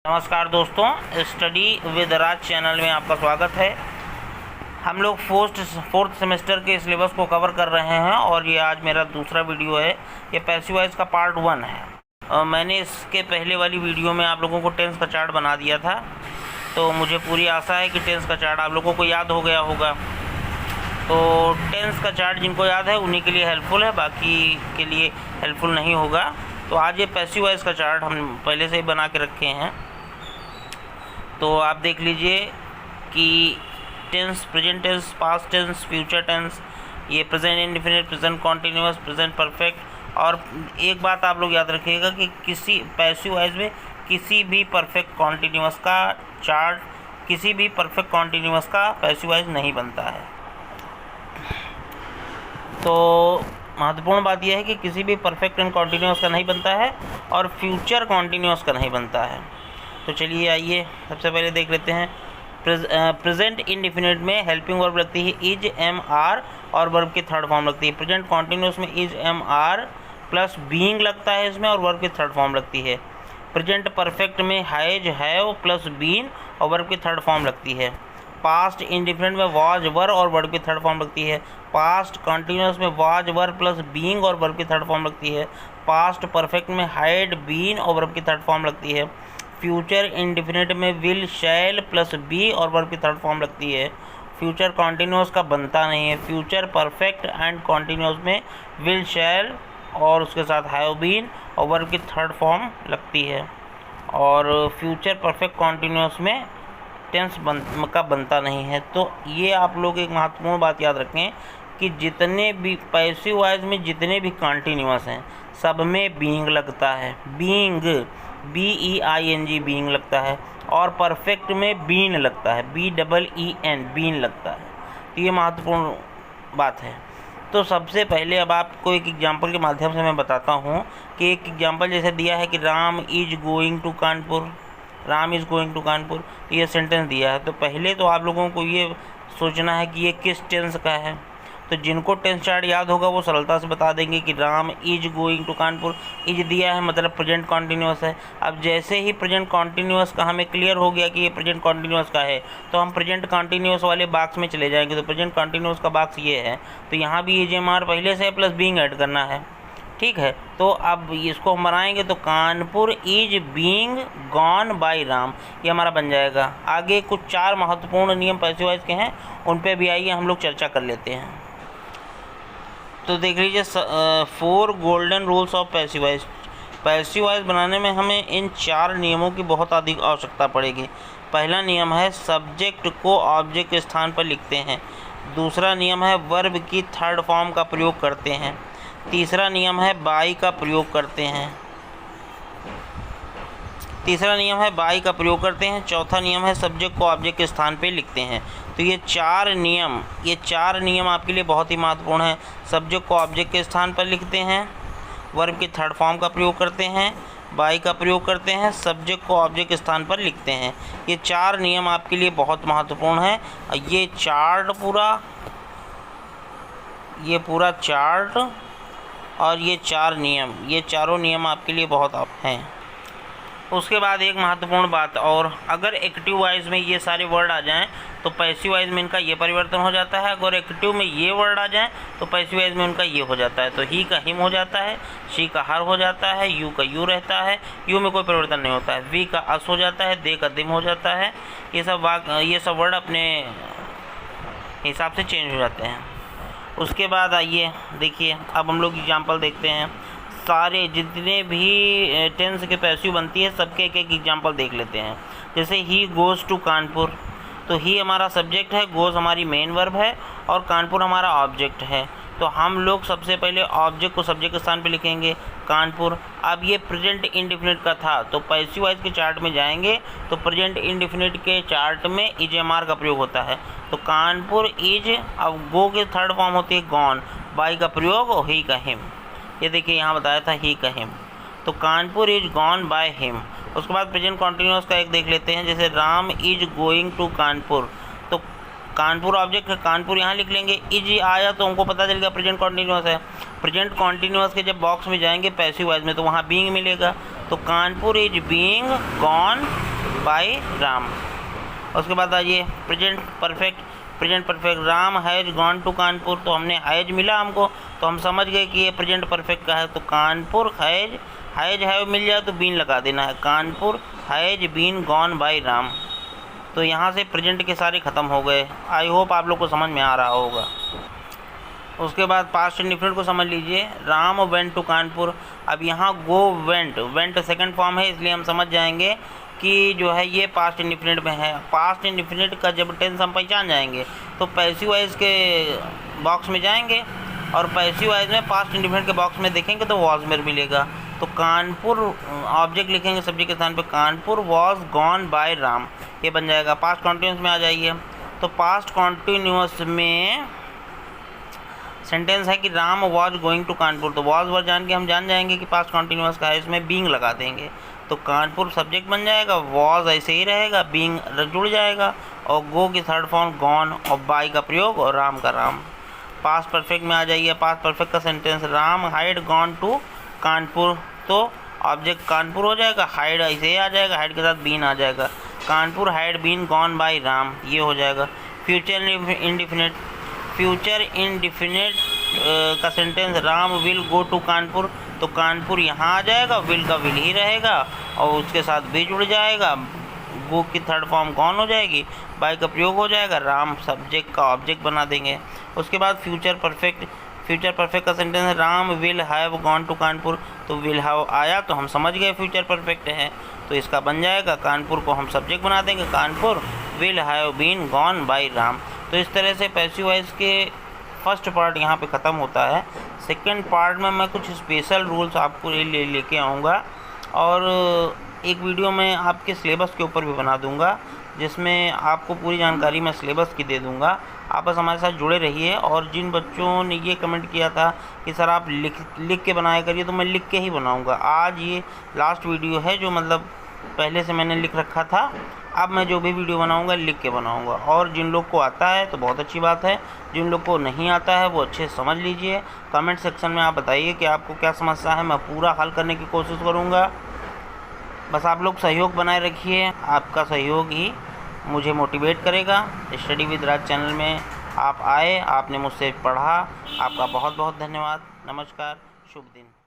नमस्कार दोस्तों, study with Raj channel में आपका स्वागत है। हम लोग फोर्थ सेमेस्टर के सिलेबस को कवर कर रहे हैं और ये आज मेरा दूसरा वीडियो है। ये पैसिव वॉइस का पार्ट 1 है। मैंने इसके पहले वाली वीडियो में आप लोगों को टेंस का चार्ट बना दिया था, तो मुझे पूरी आशा है कि टेंस का चार्ट आप लोगों को याद हो गया होगा। तो टेंस का चार्ट जिनको याद है उन्हीं के लिए हेल्पफुल है, बाकी के लिए हेल्पफुल नहीं होगा। तो आज ये पैसिव वॉइस का चार्ट हम पहले से ही बना के रखे हैं, तो आप देख लीजिए कि tense, present tense, past tense, future tense, ये present indefinite, present continuous, present perfect. और एक बात आप लोग याद रखिएगा कि किसी पैसिव वॉइस में किसी भी परफेक्ट कॉन्टिन्यूअस का चार्ट, किसी भी परफेक्ट कॉन्टिन्यूअस का पैसिव वॉइस नहीं बनता है। तो महत्वपूर्ण बात यह है कि किसी भी परफेक्ट एंड कॉन्टिन्यूअस का नहीं बनता है और फ्यूचर कॉन्टिन्यूअस का नहीं बनता है। तो चलिए आइए सबसे पहले देख लेते हैं। प्रेजेंट इंडेफिनिट में हेल्पिंग वर्ब लगती है इज, एम, आर और वर्ब की थर्ड फॉर्म लगती है। प्रेजेंट कॉन्टिन्यूअस में is, am, are plus being लगता है इसमें और वर्ब की थर्ड फॉर्म लगती है। प्रेजेंट परफेक्ट में हैज, हैव प्लस बीन और वर्ब की थर्ड फॉर्म लगती है। पास्ट इंडेफिनिट में वाज, वर और वर्ब की थर्ड फॉर्म लगती है। पास्ट कॉन्टिन्यूअस में वाज, वर प्लस बीइंग और वर्ब की थर्ड फॉर्म लगती है। पास्ट परफेक्ट में हैड, बीन और वर्ब की थर्ड फॉर्म लगती है। फ्यूचर इंडेफिनिट में विल, शैल प्लस बी और वर्ब की थर्ड फॉर्म लगती है। फ्यूचर कॉन्टिन्यूअस का बनता नहीं है। फ्यूचर परफेक्ट एंड कॉन्टिन्यूअस में विल, शैल और उसके साथ हैव बीन और वर्ब की थर्ड फॉर्म लगती है। और फ्यूचर परफेक्ट कॉन्टिन्यूअस में टेंस का बनता नहीं है। तो ये आप लोग एक महत्वपूर्ण बात याद रखें कि जितने भी पैसिव वॉइस में जितने भी कॉन्टिन्यूअस हैं सब में बीइंग लगता है। बीइंग, BEING बीइंग लगता है और परफेक्ट में बीन लगता है, BEEN बीन लगता है। तो ये महत्वपूर्ण बात है। तो सबसे पहले अब आपको एक एग्जांपल के माध्यम से मैं बताता हूँ कि एक एग्जांपल जैसे दिया है कि Ram is going to Kanpur, Ram is going to Kanpur, ये सेंटेंस दिया है। तो पहले तो आप लोगों को ये सोचना है कि ये किस टेंस का है। तो जिनको टेंस चार्ट याद होगा वो सरलता से बता देंगे कि Ram is going to Kanpur, is दिया है मतलब प्रेजेंट कॉन्टिन्यूअस है। अब जैसे ही प्रेजेंट कॉन्टिन्यूअस का हमें क्लियर हो गया कि ये प्रेजेंट कॉन्टिन्यूअस का है, तो हम प्रेजेंट कॉन्टिन्यूअस वाले बॉक्स में चले जाएंगे। तो प्रेजेंट कॉन्टिन्यूअस का बॉक्स ये है, तो यहाँ भी इज, एम, आर पहले से प्लस बीइंग ऐड करना है, ठीक है। तो अब इसको हम बनाएंगे तो Kanpur is being gone by Ram, ये हमारा बन जाएगा। आगे कुछ 4 महत्वपूर्ण नियम पैसिव वॉइस के हैं, उन पे भी आइए हम लोग चर्चा कर लेते हैं। तो देख लीजिए 4 golden rules of passive voice. Passive voice बनाने में हमें इन 4 नियमों की बहुत अधिक आवश्यकता पड़ेगी। पहला नियम है सब्जेक्ट को ऑब्जेक्ट के स्थान पर लिखते हैं। दूसरा नियम है वर्ब की थर्ड फॉर्म का प्रयोग करते हैं। तीसरा नियम है बाई का प्रयोग करते हैं। चौथा नियम है सब्जेक्ट को ऑब्जेक्ट के स्थान पे लिखते हैं। तो ये 4 नियम आपके लिए बहुत ही महत्वपूर्ण है। सब्जेक्ट को ऑब्जेक्ट के स्थान पर लिखते हैं, वर्ब की थर्ड फॉर्म का प्रयोग करते हैं, बाई का प्रयोग करते हैं, सब्जेक्ट को ऑब्जेक्ट के स्थान पर लिखते हैं। ये 4 नियम आपके लिए बहुत महत्वपूर्ण है। ये पूरा चार्ट और ये 4 नियम, ये चारों नियम आपके लिए बहुत हैं। उसके बाद एक महत्वपूर्ण बात, और अगर एक्टिव वॉइस में ये सारे वर्ड आ जाएं तो पैसिव वॉइस में इनका ये परिवर्तन हो जाता है। अगर एक्टिव में ये वर्ड आ जाएं तो पैसिव वॉइस में उनका ये हो जाता है। तो ही का हिम हो जाता है, शी का हर हो जाता है, यू का यू रहता है, यू में कोई परिवर्तन नहीं होता है, वी का अस हो जाता है, दे का दिम हो जाता है। ये सब वर्ड अपने हिसाब से चेंज हो जाते हैं। उसके बाद आइए देखिए, अब हम लोग एग्जाम्पल देखते हैं। सारे जितने भी टेंस के पैसिव बनती है सबके एक एक एग्जाम्पल देख लेते हैं। जैसे ही गोज़ टू कानपुर, तो ही हमारा सब्जेक्ट है, गोज़ हमारी मेन वर्ब है और कानपुर हमारा ऑब्जेक्ट है। तो हम लोग सबसे पहले ऑब्जेक्ट को सब्जेक्ट के स्थान पे लिखेंगे, कानपुर। अब ये प्रेजेंट इंडेफिनिट का था, तो पैसिव वॉइस के चार्ट में जाएंगे तो प्रेजेंट इंडेफिनिट के चार्ट में इज, एम, आर का प्रयोग होता है। तो कानपुर इज, अब गो की थर्ड फॉर्म होती है गॉन, बाई का प्रयोग ही का हिम। ये देखिए यहाँ बताया था ही का हिम, तो Kanpur is gone by him. उसके बाद प्रेजेंट कॉन्टिन्यूअस का एक देख लेते हैं। जैसे Ram is going to Kanpur, तो कानपुर ऑब्जेक्ट है, कानपुर यहाँ लिख लेंगे। इज आया तो हमको पता चलेगा प्रेजेंट कॉन्टिन्यूअस है। प्रेजेंट कॉन्टिन्यूअस के जब बॉक्स में जाएंगे पैसिव वॉइस में तो वहाँ बीइंग मिलेगा। तो Kanpur is being gone by Ram. उसके बाद आइए present perfect Ram has gone to Kanpur. तो हमने हैज मिला हमको, तो हम समझ गए कि ये प्रेजेंट परफेक्ट का है। तो कानपुर हैज मिल जाए तो बीन लगा देना है। Kanpur has been gone by Ram. तो यहाँ से प्रेजेंट के सारे ख़त्म हो गए। आई होप आप लोग को समझ में आ रहा होगा। उसके बाद पास्ट इंडिफिनिट को समझ लीजिए। Ram went to Kanpur. अब यहाँ गो वेंट सेकंड फॉर्म है, इसलिए हम समझ जाएंगे कि जो है ये पास्ट इंडिफिनिट में है। पास्ट इंडिफिनिट का जब टेंस हम पहचान जाएंगे तो पैसिव वॉइस के बॉक्स में जाएंगे और पैसिव वॉइस में पास्ट इंडिफिनिट के बॉक्स में देखेंगे तो वॉज में मिलेगा। तो कानपुर ऑब्जेक्ट लिखेंगे सब्जेक्ट के स्थान पे, Kanpur was gone by Ram, ये बन जाएगा। पास्ट कॉन्टिन्यूस में आ जाइए। तो पास्ट कॉन्टिन्यूस में सेंटेंस है कि Ram was going to Kanpur. तो वॉज वर्ड जान के हम जान जाएंगे कि पास्ट कॉन्टिन्यूस का है, इसमें बीइंग लगा देंगे। तो कानपुर सब्जेक्ट बन जाएगा, वॉज ऐसे ही रहेगा, बीइंग जुड़ जाएगा और गो की थर्ड फॉर्म गॉन और बाय का प्रयोग और राम का राम। पास्ट परफेक्ट में आ जाइए। पास्ट परफेक्ट का sentence Ram had gone to Kanpur. तो ऑब्जेक्ट कानपुर हो जाएगा, हाइड ऐसे ही आ जाएगा, हाइड के साथ बीन आ जाएगा। Kanpur had been gone by Ram, ये हो जाएगा। फ्यूचर इंडिफिनिट का sentence Ram will go to Kanpur. तो कानपुर यहाँ आ जाएगा, विल का विल ही रहेगा और उसके साथ भी जुड़ जाएगा। गो की थर्ड फॉर्म गॉन हो जाएगी, बाय का प्रयोग हो जाएगा, राम सब्जेक्ट का ऑब्जेक्ट बना देंगे। उसके बाद फ्यूचर परफेक्ट का sentence Ram will have gone to Kanpur. तो विल हैव आया तो हम समझ गए फ्यूचर परफेक्ट है, तो इसका बन जाएगा कानपुर को हम सब्जेक्ट बना देंगे, Kanpur will have been gone by Ram. तो इस तरह से पैसिव वॉइस के फर्स्ट पार्ट यहाँ पे ख़त्म होता है। सेकंड पार्ट में मैं कुछ स्पेशल रूल्स आपको लेके आऊँगा और एक वीडियो में आपके सिलेबस के ऊपर भी बना दूँगा, जिसमें आपको पूरी जानकारी मैं सिलेबस की दे दूँगा। आप बस हमारे साथ जुड़े रहिए। और जिन बच्चों ने ये कमेंट किया था कि सर आप लिख के बनाया करिए, तो मैं लिख के ही बनाऊँगा। आज ये लास्ट वीडियो है जो मतलब पहले से मैंने लिख रखा था। अब मैं जो भी वीडियो बनाऊंगा लिख के बनाऊंगा। और जिन लोग को आता है तो बहुत अच्छी बात है, जिन लोग को नहीं आता है वो अच्छे से समझ लीजिए। कमेंट सेक्शन में आप बताइए कि आपको क्या समस्या है, मैं पूरा हल करने की कोशिश करूंगा। बस आप लोग सहयोग बनाए रखिए, आपका सहयोग ही मुझे मोटिवेट करेगा। स्टडी विद राज चैनल में आप आए, आपने मुझसे पढ़ा, आपका बहुत बहुत धन्यवाद। नमस्कार, शुभ दिन।